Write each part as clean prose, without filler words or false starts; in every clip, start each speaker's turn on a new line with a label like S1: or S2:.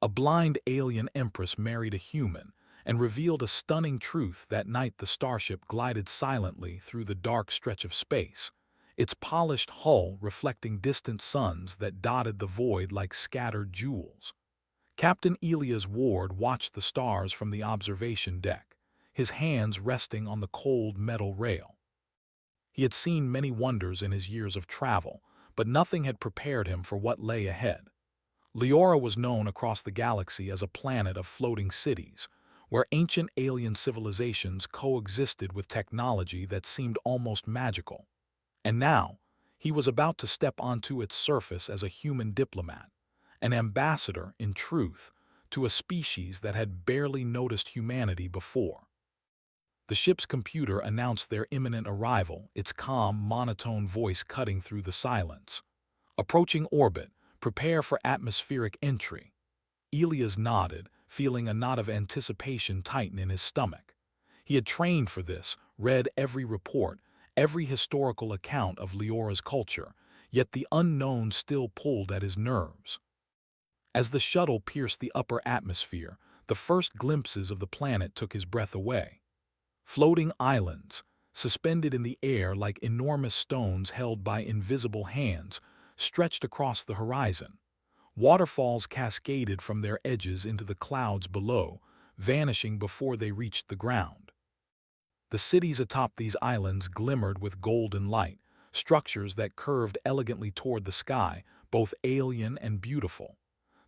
S1: A blind alien empress married a human and revealed a stunning truth. That night the starship glided silently through the dark stretch of space, its polished hull reflecting distant suns that dotted the void like scattered jewels. Captain Elias Ward watched the stars from the observation deck, his hands resting on the cold metal rail. He had seen many wonders in his years of travel, but nothing had prepared him for what lay ahead. Leora was known across the galaxy as a planet of floating cities, where ancient alien civilizations coexisted with technology that seemed almost magical. And now, he was about to step onto its surface as a human diplomat, an ambassador, in truth, to a species that had barely noticed humanity before. The ship's computer announced their imminent arrival, its calm, monotone voice cutting through the silence. Approaching orbit, prepare for atmospheric entry. Elias nodded, feeling a knot of anticipation tighten in his stomach. He had trained for this, read every report, every historical account of Leora's culture, yet the unknown still pulled at his nerves. As the shuttle pierced the upper atmosphere, the first glimpses of the planet took his breath away. Floating islands, suspended in the air like enormous stones held by invisible hands, stretched across the horizon. Waterfalls cascaded from their edges into the clouds below, vanishing before they reached the ground. The cities atop these islands glimmered with golden light, structures that curved elegantly toward the sky, both alien and beautiful.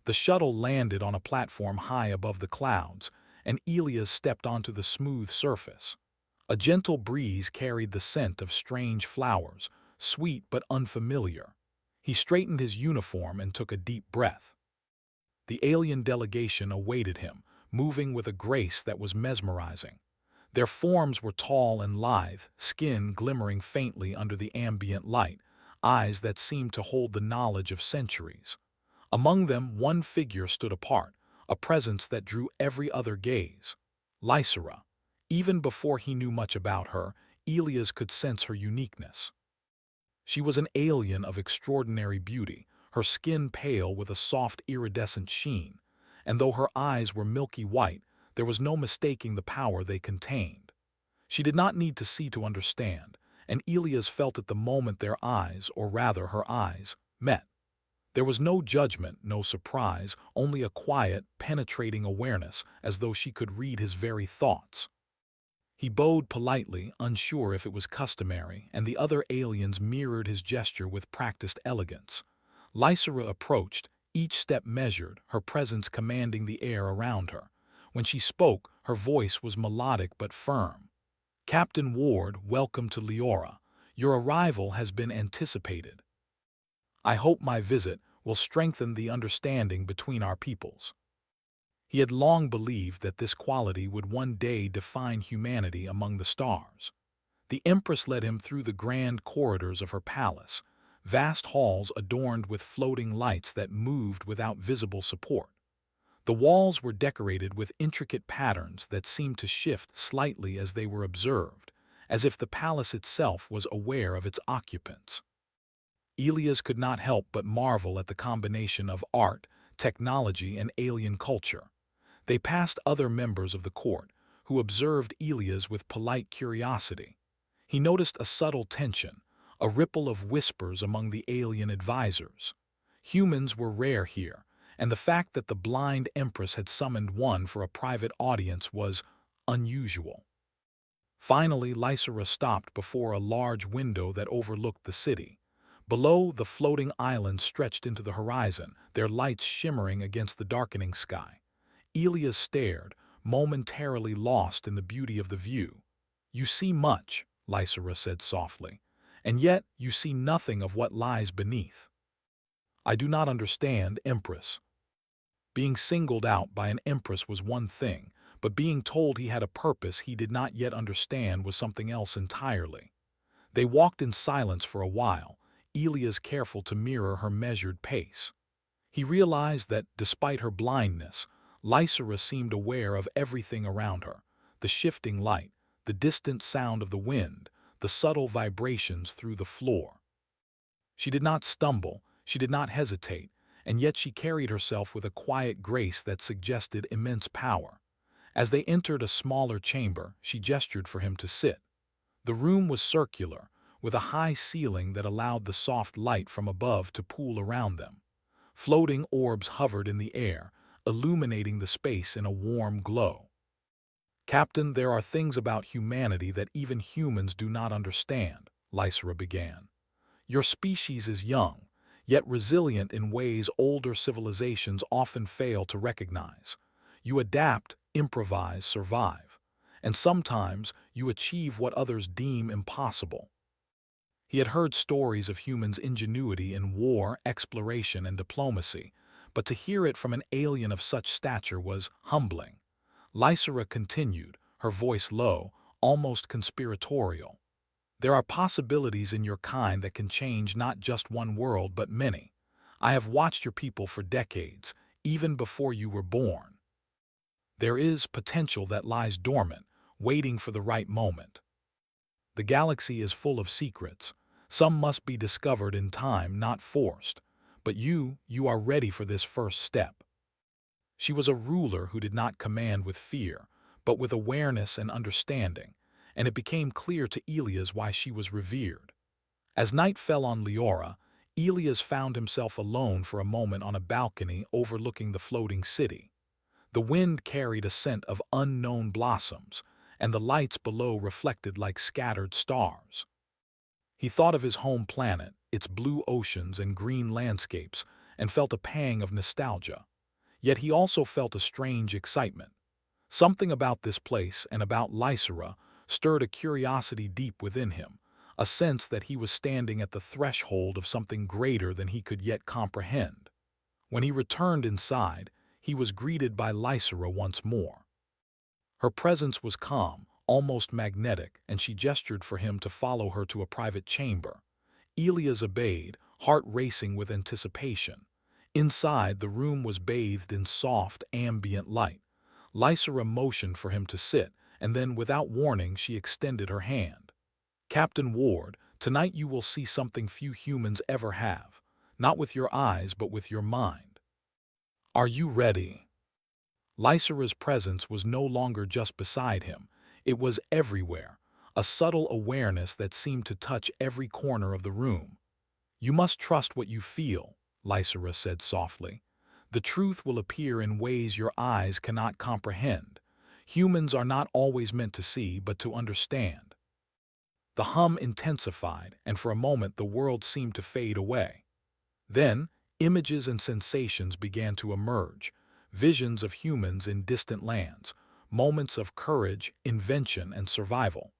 S1: The shuttle landed on a platform high above the clouds, and Elias stepped onto the smooth surface. A gentle breeze carried the scent of strange flowers, sweet but unfamiliar. He straightened his uniform and took a deep breath. The alien delegation awaited him, moving with a grace that was mesmerizing. Their forms were tall and lithe, skin glimmering faintly under the ambient light, eyes that seemed to hold the knowledge of centuries. Among them, one figure stood apart, a presence that drew every other gaze. Lysera. Even before he knew much about her, Elias could sense her uniqueness. She was an alien of extraordinary beauty, her skin pale with a soft iridescent sheen, and though her eyes were milky white, there was no mistaking the power they contained. She did not need to see to understand, and Elias felt at the moment their eyes, or rather her eyes, met. There was no judgment, no surprise, only a quiet, penetrating awareness, as though she could read his very thoughts. He bowed politely, unsure if it was customary, and the other aliens mirrored his gesture with practiced elegance. Lysera approached, each step measured, her presence commanding the air around her. When she spoke, her voice was melodic but firm. "Captain Ward, welcome to Leora. Your arrival has been anticipated. I hope my visit will strengthen the understanding between our peoples." He had long believed that this quality would one day define humanity among the stars. The Empress led him through the grand corridors of her palace, vast halls adorned with floating lights that moved without visible support. The walls were decorated with intricate patterns that seemed to shift slightly as they were observed, as if the palace itself was aware of its occupants. Elias could not help but marvel at the combination of art, technology, and alien culture. They passed other members of the court, who observed Elias with polite curiosity. He noticed a subtle tension, a ripple of whispers among the alien advisors. Humans were rare here, and the fact that the blind Empress had summoned one for a private audience was unusual. Finally, Lysera stopped before a large window that overlooked the city. Below, the floating islands stretched into the horizon, their lights shimmering against the darkening sky. Elias stared, momentarily lost in the beauty of the view. "You see much," Lysera said softly, "and yet you see nothing of what lies beneath." "I do not understand, Empress." Being singled out by an Empress was one thing, but being told he had a purpose he did not yet understand was something else entirely. They walked in silence for a while, Elias careful to mirror her measured pace. He realized that, despite her blindness, Lysera seemed aware of everything around her, the shifting light, the distant sound of the wind, the subtle vibrations through the floor. She did not stumble, she did not hesitate, and yet she carried herself with a quiet grace that suggested immense power. As they entered a smaller chamber, she gestured for him to sit. The room was circular, with a high ceiling that allowed the soft light from above to pool around them. Floating orbs hovered in the air, illuminating the space in a warm glow. "Captain, there are things about humanity that even humans do not understand," Lysera began. "Your species is young, yet resilient in ways older civilizations often fail to recognize. You adapt, improvise, survive, and sometimes you achieve what others deem impossible." He had heard stories of humans' ingenuity in war, exploration, and diplomacy, but to hear it from an alien of such stature was humbling. Lysera continued, her voice low, almost conspiratorial. "There are possibilities in your kind that can change not just one world but many. I have watched your people for decades, even before you were born. There is potential that lies dormant, waiting for the right moment. The galaxy is full of secrets. Some must be discovered in time, not forced. But you are ready for this first step." She was a ruler who did not command with fear, but with awareness and understanding, and it became clear to Elias why she was revered. As night fell on Leora, Elias found himself alone for a moment on a balcony overlooking the floating city. The wind carried a scent of unknown blossoms, and the lights below reflected like scattered stars. He thought of his home planet, its blue oceans and green landscapes, and felt a pang of nostalgia. Yet he also felt a strange excitement. Something about this place and about Lysera stirred a curiosity deep within him, a sense that he was standing at the threshold of something greater than he could yet comprehend. When he returned inside, he was greeted by Lysera once more. Her presence was calm, almost magnetic, and she gestured for him to follow her to a private chamber. Elias obeyed, heart racing with anticipation. Inside, the room was bathed in soft, ambient light. Lysera motioned for him to sit, and then, without warning, she extended her hand. "Captain Ward, tonight you will see something few humans ever have, not with your eyes but with your mind. Are you ready?" Lysera's presence was no longer just beside him. It was everywhere, a subtle awareness that seemed to touch every corner of the room. "You must trust what you feel," Lysera said softly. "The truth will appear in ways your eyes cannot comprehend. Humans are not always meant to see, but to understand." The hum intensified, and for a moment the world seemed to fade away. Then, images and sensations began to emerge, visions of humans in distant lands, moments of courage, invention, and survival.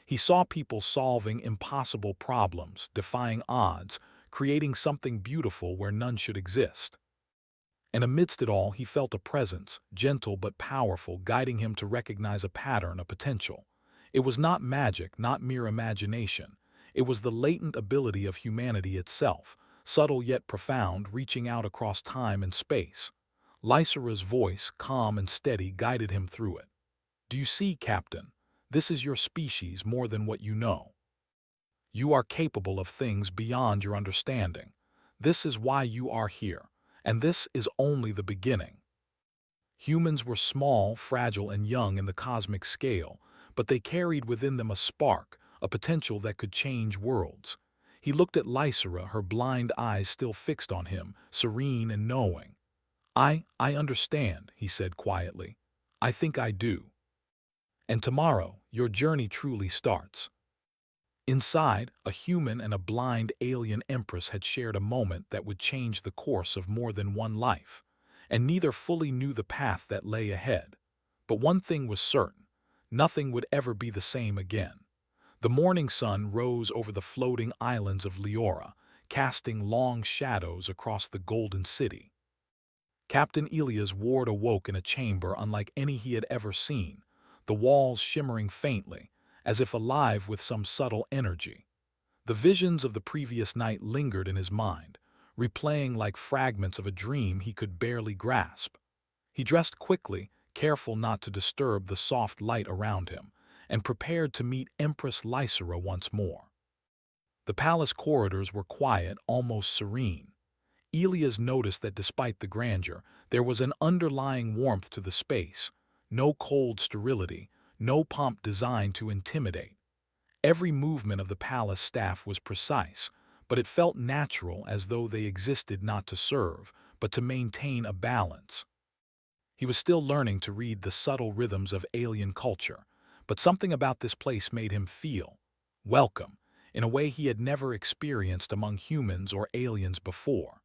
S1: He saw people solving impossible problems, defying odds, creating something beautiful where none should exist. And amidst it all, he felt a presence, gentle but powerful, guiding him to recognize a pattern, a potential. It was not magic, not mere imagination. It was the latent ability of humanity itself, subtle yet profound, reaching out across time and space. Lysera's voice, calm and steady, guided him through it. "Do you see, Captain? This is your species more than what you know. You are capable of things beyond your understanding. This is why you are here, and this is only the beginning." Humans were small, fragile, and young in the cosmic scale, but they carried within them a spark, a potential that could change worlds. He looked at Lysera, her blind eyes still fixed on him, serene and knowing. I understand," he said quietly. "I think I do. And tomorrow, your journey truly starts." Inside, a human and a blind alien Empress had shared a moment that would change the course of more than one life, and neither fully knew the path that lay ahead. But one thing was certain: nothing would ever be the same again. The morning sun rose over the floating islands of Leora, casting long shadows across the golden city. Captain Elias Ward awoke in a chamber unlike any he had ever seen, the walls shimmering faintly, as if alive with some subtle energy. The visions of the previous night lingered in his mind, replaying like fragments of a dream he could barely grasp. He dressed quickly, careful not to disturb the soft light around him, and prepared to meet Empress Lysera once more. The palace corridors were quiet, almost serene. Elias noticed that despite the grandeur, there was an underlying warmth to the space, no cold sterility, no pomp designed to intimidate. Every movement of the palace staff was precise, but it felt natural, as though they existed not to serve, but to maintain a balance. He was still learning to read the subtle rhythms of alien culture, but something about this place made him feel welcome in a way he had never experienced among humans or aliens before.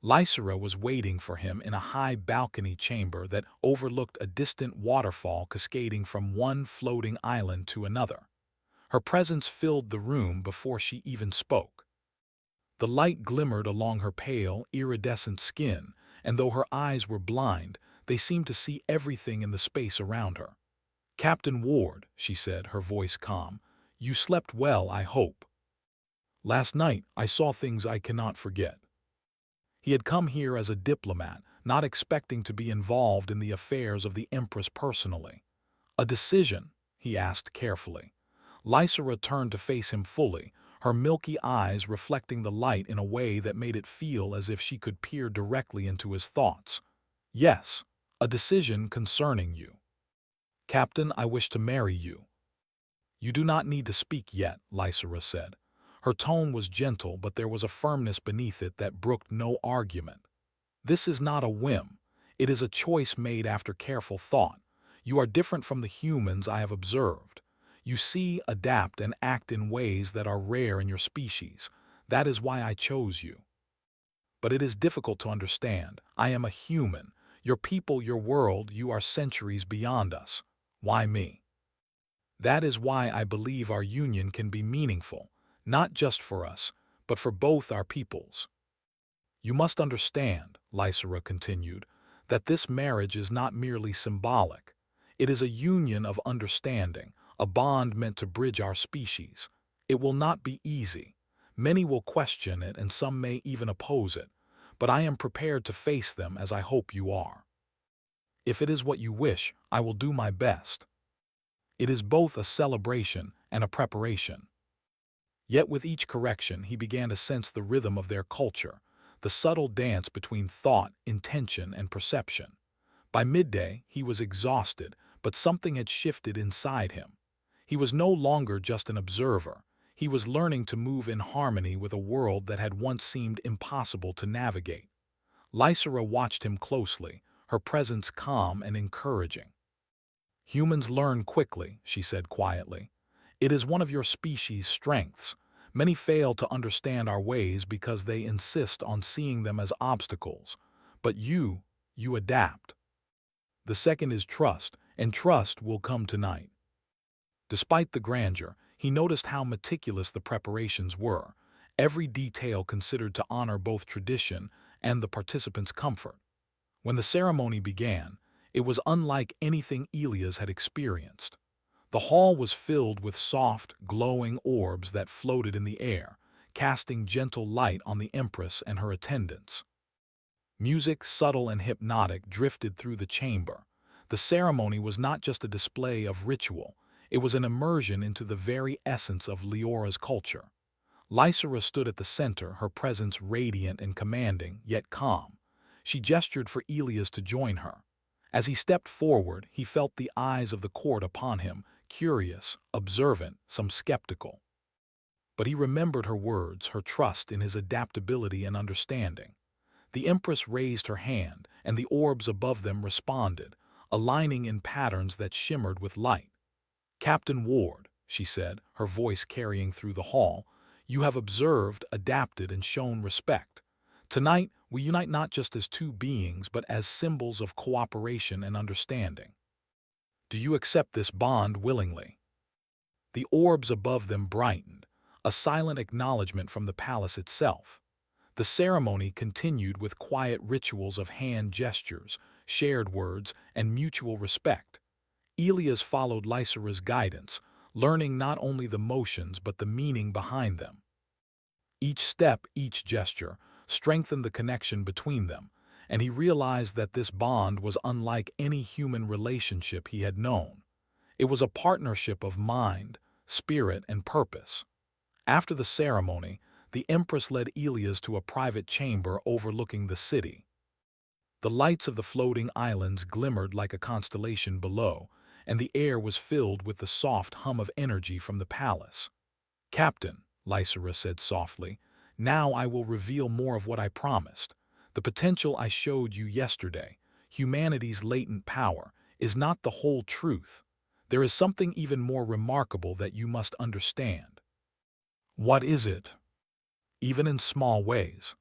S1: Lysera was waiting for him in a high balcony chamber that overlooked a distant waterfall cascading from one floating island to another. Her presence filled the room before she even spoke. The light glimmered along her pale, iridescent skin, and though her eyes were blind, they seemed to see everything in the space around her. "Captain Ward," she said, her voice calm, "you slept well, I hope. Last night I saw things I cannot forget." He had come here as a diplomat, not expecting to be involved in the affairs of the Empress personally. "A decision?" he asked carefully. Lysera turned to face him fully, her milky eyes reflecting the light in a way that made it feel as if she could peer directly into his thoughts. "Yes, a decision concerning you. Captain, I wish to marry you." "You do not need to speak yet," Lysera said. Her tone was gentle, but there was a firmness beneath it that brooked no argument. "This is not a whim. It is a choice made after careful thought. You are different from the humans I have observed. You see, adapt, and act in ways that are rare in your species. That is why I chose you. But it is difficult to understand. I am a human. Your people, your world, you are centuries beyond us. Why me? That is why I believe our union can be meaningful, not just for us, but for both our peoples. You must understand," Lysera continued, "that this marriage is not merely symbolic. It is a union of understanding, a bond meant to bridge our species. It will not be easy. Many will question it, and some may even oppose it, but I am prepared to face them, as I hope you are. If it is what you wish, I will do my best. It is both a celebration and a preparation." Yet with each correction he began to sense the rhythm of their culture, the subtle dance between thought, intention, and perception. By midday he was exhausted, but something had shifted inside him. He was no longer just an observer. He was learning to move in harmony with a world that had once seemed impossible to navigate. Lysera watched him closely, her presence calm and encouraging. "Humans learn quickly," she said quietly. "It is one of your species' strengths. Many fail to understand our ways because they insist on seeing them as obstacles. But you adapt. The second is trust, and trust will come tonight." Despite the grandeur, he noticed how meticulous the preparations were, every detail considered to honor both tradition and the participants' comfort. When the ceremony began, it was unlike anything Elias had experienced. The hall was filled with soft, glowing orbs that floated in the air, casting gentle light on the Empress and her attendants. Music, subtle and hypnotic, drifted through the chamber. The ceremony was not just a display of ritual, it was an immersion into the very essence of Leora's culture. Lysera stood at the center, her presence radiant and commanding, yet calm. She gestured for Elias to join her. As he stepped forward, he felt the eyes of the court upon him, curious, observant, some skeptical. But he remembered her words, her trust in his adaptability and understanding. The Empress raised her hand, and the orbs above them responded, aligning in patterns that shimmered with light. "Captain Ward," she said, her voice carrying through the hall, "you have observed, adapted, and shown respect. Tonight, we unite not just as two beings, but as symbols of cooperation and understanding. Do you accept this bond willingly?" The orbs above them brightened, a silent acknowledgement from the palace itself. The ceremony continued with quiet rituals of hand gestures, shared words, and mutual respect. Elias followed Lysera's guidance, learning not only the motions but the meaning behind them. Each step, each gesture, strengthened the connection between them, and he realized that this bond was unlike any human relationship he had known. It was a partnership of mind, spirit, and purpose. After the ceremony, the Empress led Elias to a private chamber overlooking the city. The lights of the floating islands glimmered like a constellation below, and the air was filled with the soft hum of energy from the palace. "Captain," Lysera said softly, "now I will reveal more of what I promised. The potential I showed you yesterday, humanity's latent power, is not the whole truth. There is something even more remarkable that you must understand." "What is it?" "Even in small ways.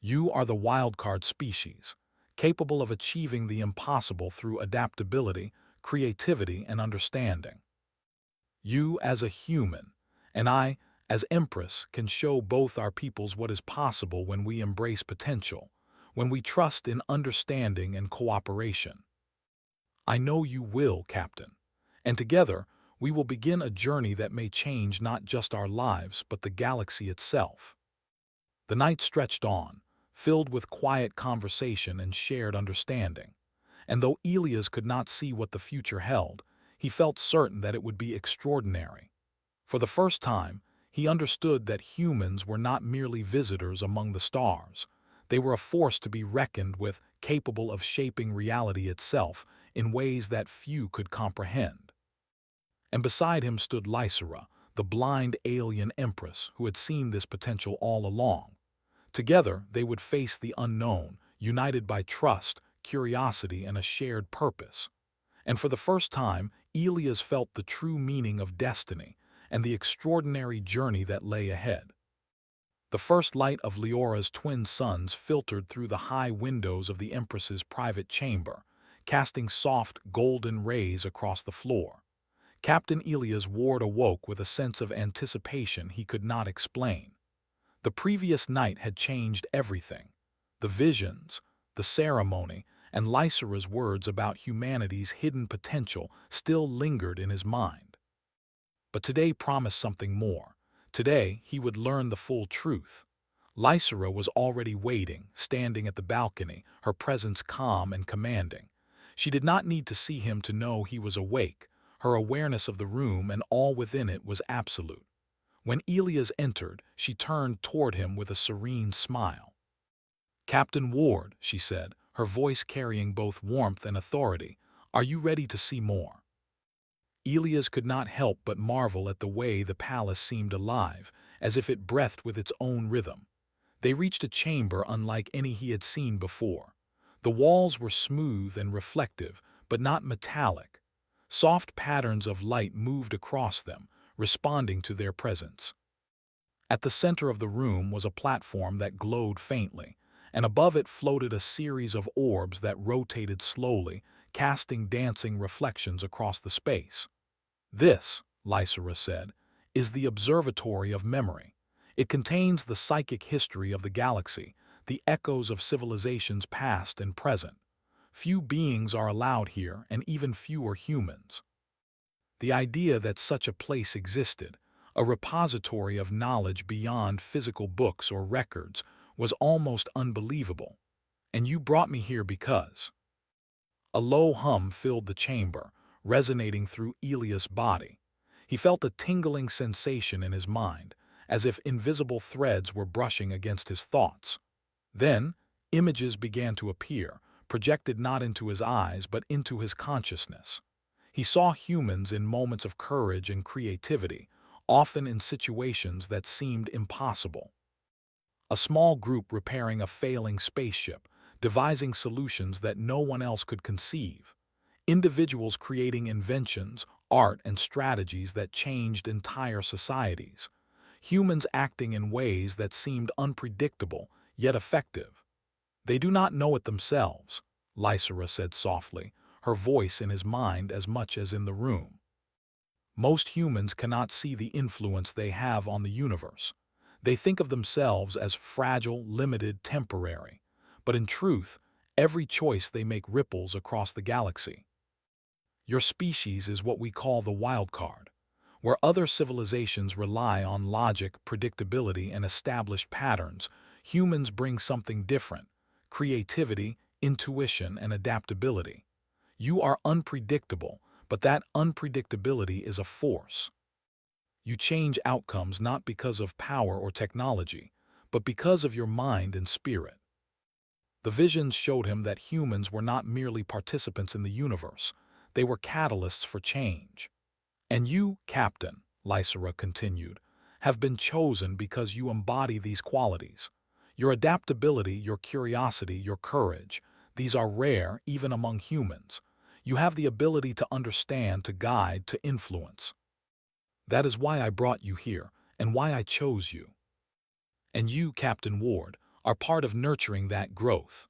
S1: You are the wildcard species, capable of achieving the impossible through adaptability, creativity, and understanding. You as a human, and I, as Empress, can show both our peoples what is possible when we embrace potential, when we trust in understanding and cooperation. I know you will, Captain, and together we will begin a journey that may change not just our lives but the galaxy itself." The night stretched on, filled with quiet conversation and shared understanding, and though Elias could not see what the future held, he felt certain that it would be extraordinary. For the first time, he understood that humans were not merely visitors among the stars. They were a force to be reckoned with, capable of shaping reality itself in ways that few could comprehend. And beside him stood Lysera, the blind alien Empress who had seen this potential all along. Together, they would face the unknown, united by trust, curiosity, and a shared purpose. And for the first time, Elias felt the true meaning of destiny and the extraordinary journey that lay ahead. The first light of Leora's twin suns filtered through the high windows of the Empress's private chamber, casting soft, golden rays across the floor. Captain Elias Ward awoke with a sense of anticipation he could not explain. The previous night had changed everything. The visions, the ceremony, and Lysera's words about humanity's hidden potential still lingered in his mind. But today promised something more. Today he would learn the full truth. Lysera was already waiting, standing at the balcony, her presence calm and commanding. She did not need to see him to know he was awake. Her awareness of the room and all within it was absolute. When Elias entered, she turned toward him with a serene smile. "Captain Ward," she said, her voice carrying both warmth and authority, "are you ready to see more?" Elias could not help but marvel at the way the palace seemed alive, as if it breathed with its own rhythm. They reached a chamber unlike any he had seen before. The walls were smooth and reflective, but not metallic. Soft patterns of light moved across them, responding to their presence. At the center of the room was a platform that glowed faintly, and above it floated a series of orbs that rotated slowly, casting dancing reflections across the space. "This," Lysera said, "is the Observatory of Memory. It contains the psychic history of the galaxy, the echoes of civilizations past and present. Few beings are allowed here, and even fewer humans." The idea that such a place existed, a repository of knowledge beyond physical books or records, was almost unbelievable. "And you brought me here because—" A low hum filled the chamber, resonating through Elias' body. He felt a tingling sensation in his mind, as if invisible threads were brushing against his thoughts. Then, images began to appear, projected not into his eyes but into his consciousness. He saw humans in moments of courage and creativity, often in situations that seemed impossible. A small group repairing a failing spaceship, devising solutions that no one else could conceive. Individuals creating inventions, art, and strategies that changed entire societies. Humans acting in ways that seemed unpredictable, yet effective. "They do not know it themselves," Lysera said softly, her voice in his mind as much as in the room. "Most humans cannot see the influence they have on the universe. They think of themselves as fragile, limited, temporary. But in truth, every choice they make ripples across the galaxy. Your species is what we call the wild card. Where other civilizations rely on logic, predictability, and established patterns, humans bring something different: creativity, intuition, and adaptability. You are unpredictable, but that unpredictability is a force. You change outcomes not because of power or technology, but because of your mind and spirit. The visions showed him that humans were not merely participants in the universe, they were catalysts for change. And you, Captain, Lysera continued, have been chosen because you embody these qualities. Your adaptability, your curiosity, your courage, these are rare even among humans. You have the ability to understand, to guide, to influence. That is why I brought you here, and why I chose you. And you, Captain Ward, are part of nurturing that growth.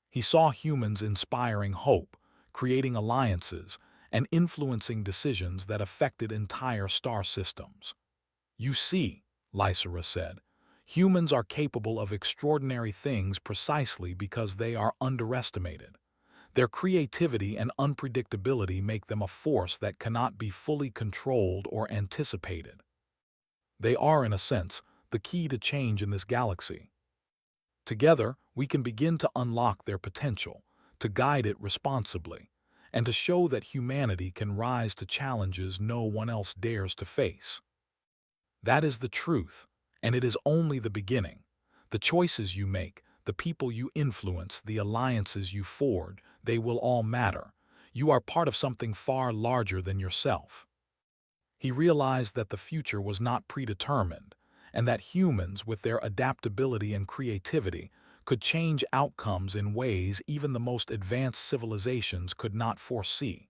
S1: He saw humans inspiring hope, creating alliances, and influencing decisions that affected entire star systems. You see, Lysera said, humans are capable of extraordinary things precisely because they are underestimated. Their creativity and unpredictability make them a force that cannot be fully controlled or anticipated. They are, in a sense, the key to change in this galaxy. Together, we can begin to unlock their potential, to guide it responsibly, and to show that humanity can rise to challenges no one else dares to face. That is the truth, and it is only the beginning. The choices you make, the people you influence, the alliances you forge, they will all matter. You are part of something far larger than yourself. He realized that the future was not predetermined, and that humans, with their adaptability and creativity, could change outcomes in ways even the most advanced civilizations could not foresee.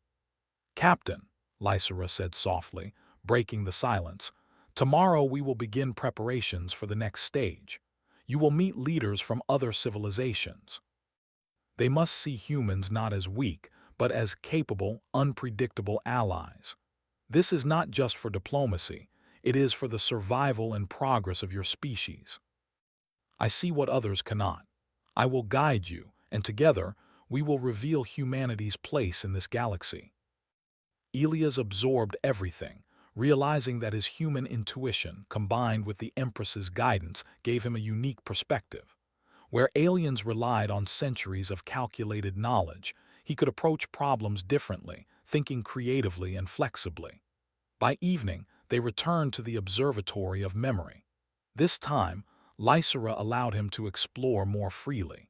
S1: Captain, Lysera said softly, breaking the silence, tomorrow we will begin preparations for the next stage. You will meet leaders from other civilizations. They must see humans not as weak, but as capable, unpredictable allies. This is not just for diplomacy, it is for the survival and progress of your species. I see what others cannot. I will guide you, and together, we will reveal humanity's place in this galaxy. Elias absorbed everything, realizing that his human intuition, combined with the Empress's guidance, gave him a unique perspective. Where aliens relied on centuries of calculated knowledge, he could approach problems differently, thinking creatively and flexibly. By evening, they returned to the observatory of memory. This time, Lysera allowed him to explore more freely.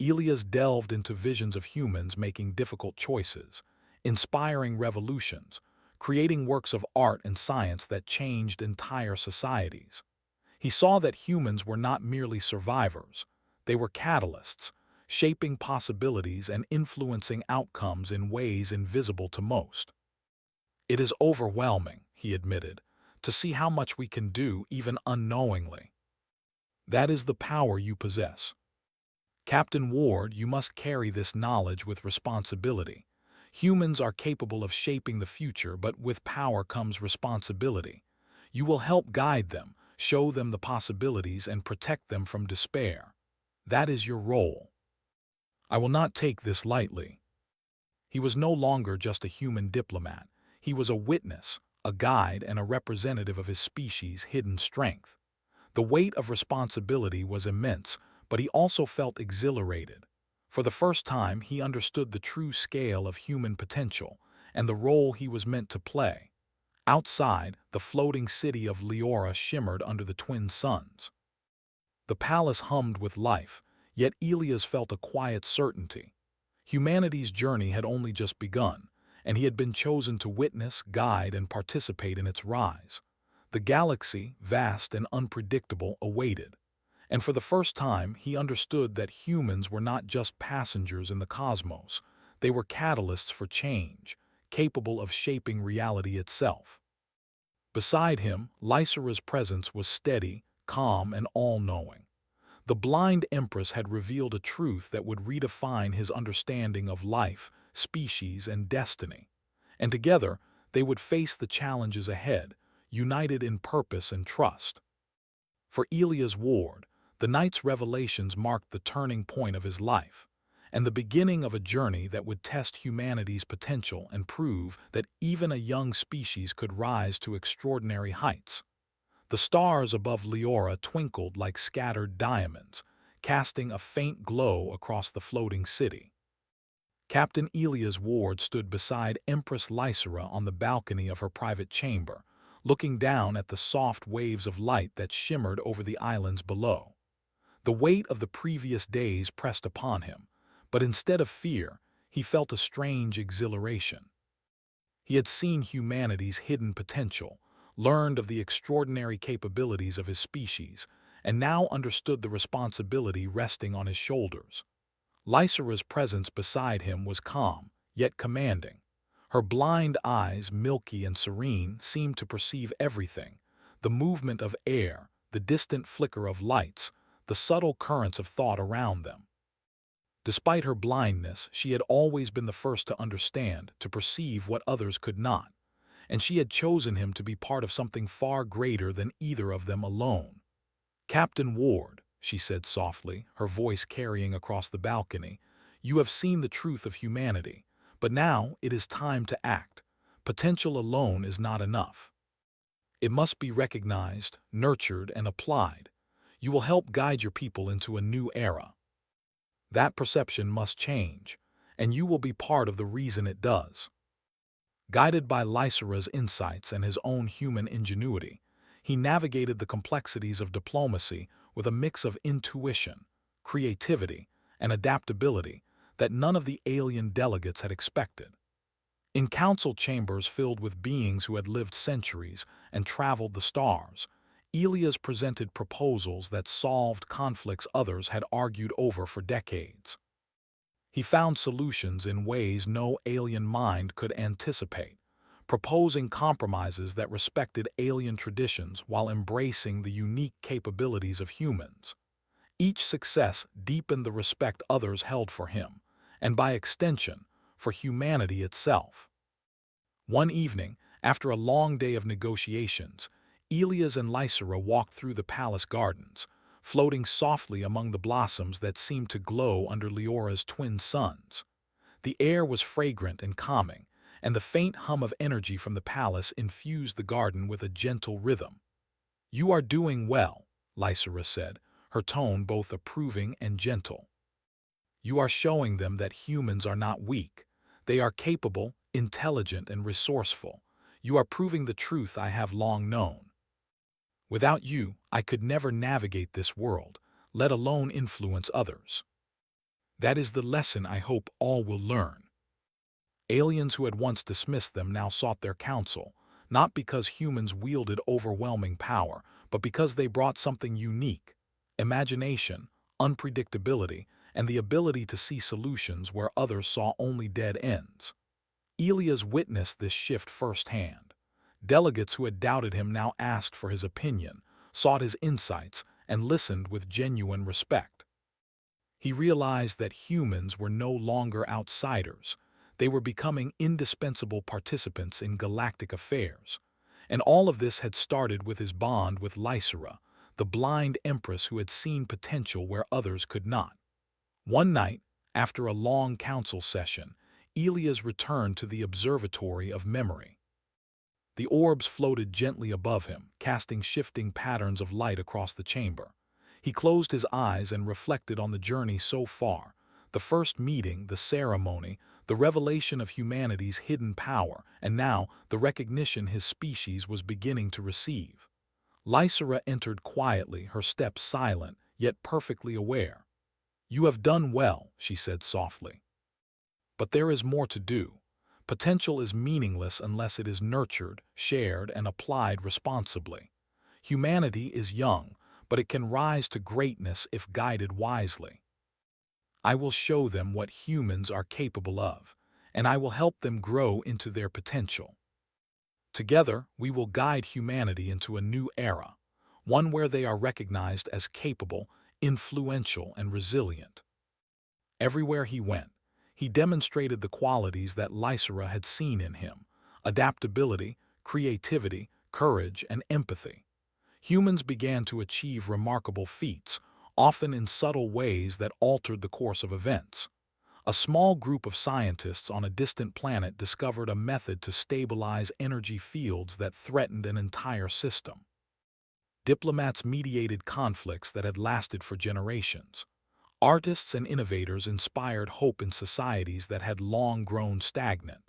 S1: Elias delved into visions of humans making difficult choices, inspiring revolutions, creating works of art and science that changed entire societies. He saw that humans were not merely survivors, they were catalysts, shaping possibilities and influencing outcomes in ways invisible to most. It is overwhelming, he admitted, to see how much we can do even unknowingly. That is the power you possess. Captain Ward, you must carry this knowledge with responsibility. Humans are capable of shaping the future, but with power comes responsibility. You will help guide them, show them the possibilities, and protect them from despair. That is your role. I will not take this lightly. He was no longer just a human diplomat. He was a witness, a guide, and a representative of his species' hidden strength. The weight of responsibility was immense, but he also felt exhilarated. For the first time, he understood the true scale of human potential and the role he was meant to play. Outside, the floating city of Leora shimmered under the twin suns. The palace hummed with life, yet Elias felt a quiet certainty. Humanity's journey had only just begun, and he had been chosen to witness, guide, and participate in its rise. The galaxy, vast and unpredictable, awaited. And for the first time, he understood that humans were not just passengers in the cosmos. They were catalysts for change, capable of shaping reality itself. Beside him, Lysera's presence was steady, calm, and all-knowing. The blind Empress had revealed a truth that would redefine his understanding of life, species, and destiny. And together, they would face the challenges ahead, united in purpose and trust. For Elias Ward, the night's revelations marked the turning point of his life, and the beginning of a journey that would test humanity's potential and prove that even a young species could rise to extraordinary heights. The stars above Leora twinkled like scattered diamonds, casting a faint glow across the floating city. Captain Elias Ward stood beside Empress Lysera on the balcony of her private chamber, looking down at the soft waves of light that shimmered over the islands below. The weight of the previous days pressed upon him, but instead of fear, he felt a strange exhilaration. He had seen humanity's hidden potential, learned of the extraordinary capabilities of his species, and now understood the responsibility resting on his shoulders. Lysera's presence beside him was calm, yet commanding. Her blind eyes, milky and serene, seemed to perceive everything: the movement of air, the distant flicker of lights, the subtle currents of thought around them. Despite her blindness, she had always been the first to understand, to perceive what others could not, and she had chosen him to be part of something far greater than either of them alone. "Captain Ward," she said softly, her voice carrying across the balcony, "you have seen the truth of humanity, but now it is time to act. Potential alone is not enough. It must be recognized, nurtured, and applied. You will help guide your people into a new era. That perception must change, and you will be part of the reason it does." Guided by Lysera's insights and his own human ingenuity, he navigated the complexities of diplomacy with a mix of intuition, creativity, and adaptability that none of the alien delegates had expected. In council chambers filled with beings who had lived centuries and traveled the stars, Elias presented proposals that solved conflicts others had argued over for decades. He found solutions in ways no alien mind could anticipate, proposing compromises that respected alien traditions while embracing the unique capabilities of humans. Each success deepened the respect others held for him, and by extension, for humanity itself. One evening, after a long day of negotiations, Elias and Lysera walked through the palace gardens, floating softly among the blossoms that seemed to glow under Leora's twin suns. The air was fragrant and calming, and the faint hum of energy from the palace infused the garden with a gentle rhythm. "You are doing well," Lysera said, her tone both approving and gentle. "You are showing them that humans are not weak. They are capable, intelligent, and resourceful. You are proving the truth I have long known. Without you, I could never navigate this world, let alone influence others. That is the lesson I hope all will learn." Aliens who had once dismissed them now sought their counsel, not because humans wielded overwhelming power, but because they brought something unique: imagination, unpredictability, and the ability to see solutions where others saw only dead ends. Elias witnessed this shift firsthand. Delegates who had doubted him now asked for his opinion, sought his insights, and listened with genuine respect. He realized that humans were no longer outsiders. They were becoming indispensable participants in galactic affairs. And all of this had started with his bond with Lysera, the blind Empress who had seen potential where others could not. One night, after a long council session, Elias returned to the Observatory of Memory. The orbs floated gently above him, casting shifting patterns of light across the chamber. He closed his eyes and reflected on the journey so far: the first meeting, the ceremony, the revelation of humanity's hidden power, and now the recognition his species was beginning to receive. Lysera entered quietly, her steps silent, yet perfectly aware. "You have done well," she said softly. "But there is more to do. Potential is meaningless unless it is nurtured, shared, and applied responsibly. Humanity is young, but it can rise to greatness if guided wisely. I will show them what humans are capable of, and I will help them grow into their potential. Together, we will guide humanity into a new era, one where they are recognized as capable, influential, and resilient." Everywhere he went, he demonstrated the qualities that Lysera had seen in him: adaptability, creativity, courage, and empathy. Humans began to achieve remarkable feats, often in subtle ways that altered the course of events. A small group of scientists on a distant planet discovered a method to stabilize energy fields that threatened an entire system. Diplomats mediated conflicts that had lasted for generations. Artists and innovators inspired hope in societies that had long grown stagnant.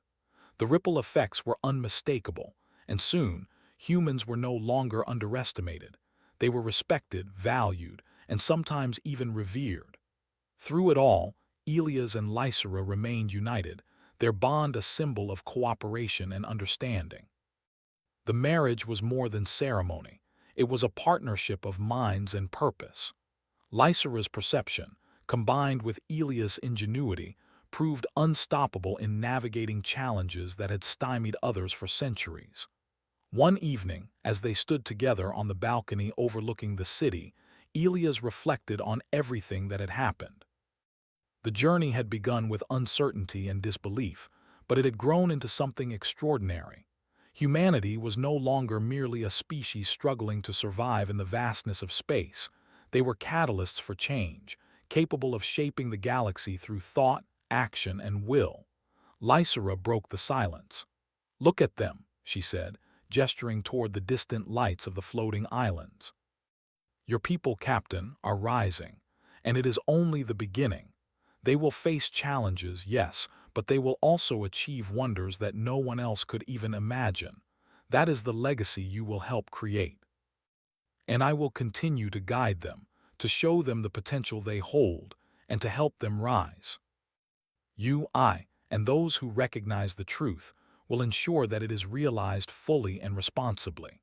S1: The ripple effects were unmistakable, and soon, Humans were no longer underestimated. They were respected, valued, and sometimes even revered. Through it all, Elias and Lysera remained united, their bond a symbol of cooperation and understanding. The marriage was more than ceremony. It was a partnership of minds and purpose. Lysera's perception, combined with Elias' ingenuity, proved unstoppable in navigating challenges that had stymied others for centuries. One evening, as they stood together on the balcony overlooking the city, Elias reflected on everything that had happened. The journey had begun with uncertainty and disbelief, but it had grown into something extraordinary. Humanity was no longer merely a species struggling to survive in the vastness of space. They were catalysts for change, capable of shaping the galaxy through thought, action, and will. Lysera broke the silence. "Look at them," she said, gesturing toward the distant lights of the floating islands. "Your people, Captain, are rising, and it is only the beginning. They will face challenges, yes, but they will also achieve wonders that no one else could even imagine. That is the legacy you will help create. And I will continue to guide them, to show them the potential they hold, and to help them rise. You, I, and those who recognize the truth will ensure that it is realized fully and responsibly."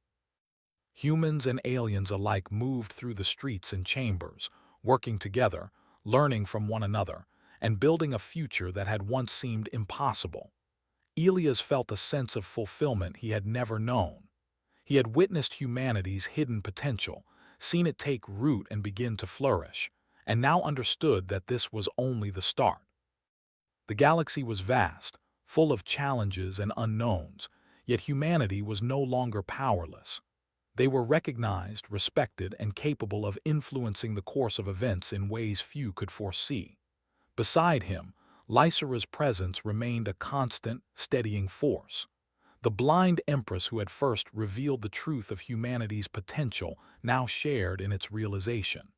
S1: Humans and aliens alike moved through the streets and chambers, working together, learning from one another, and building a future that had once seemed impossible. Elias felt a sense of fulfillment he had never known. He had witnessed humanity's hidden potential, seen it take root and begin to flourish, and now understood that this was only the start. The galaxy was vast, full of challenges and unknowns, yet humanity was no longer powerless. They were recognized, respected, and capable of influencing the course of events in ways few could foresee. Beside him, Lysera's presence remained a constant, steadying force. The blind Empress who had first revealed the truth of humanity's potential now shared in its realization.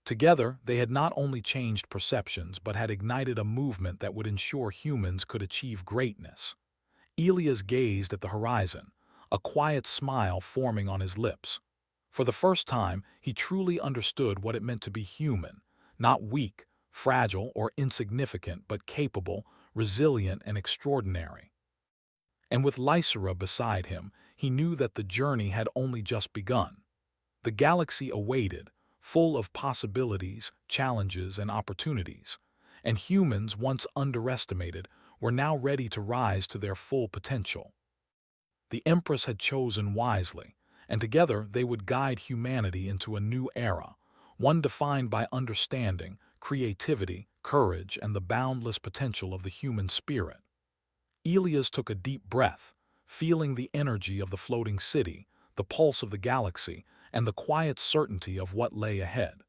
S1: Together, they had not only changed perceptions but had ignited a movement that would ensure humans could achieve greatness. Elias gazed at the horizon, a quiet smile forming on his lips. For the first time, he truly understood what it meant to be human, not weak, fragile, or insignificant, but capable, resilient, and extraordinary. And with Lysera beside him, he knew that the journey had only just begun. The galaxy awaited, full of possibilities, challenges, and opportunities, and humans, once underestimated, were now ready to rise to their full potential. The Empress had chosen wisely, and together they would guide humanity into a new era, one defined by understanding, creativity, courage, and the boundless potential of the human spirit. Elias took a deep breath, feeling the energy of the floating city, the pulse of the galaxy, and the quiet certainty of what lay ahead.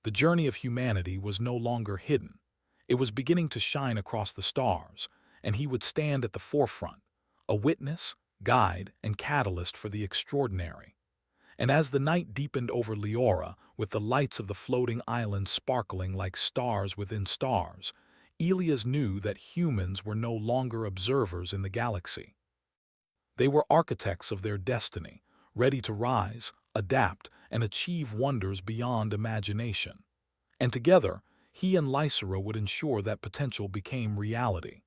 S1: The journey of humanity was no longer hidden. It was beginning to shine across the stars, and he would stand at the forefront, a witness, guide, and catalyst for the extraordinary. And as the night deepened over Leora, with the lights of the floating island sparkling like stars within stars, Elias knew that humans were no longer observers in the galaxy. They were architects of their destiny, ready to rise, adapt, and achieve wonders beyond imagination. And together, he and Lysera would ensure that potential became reality.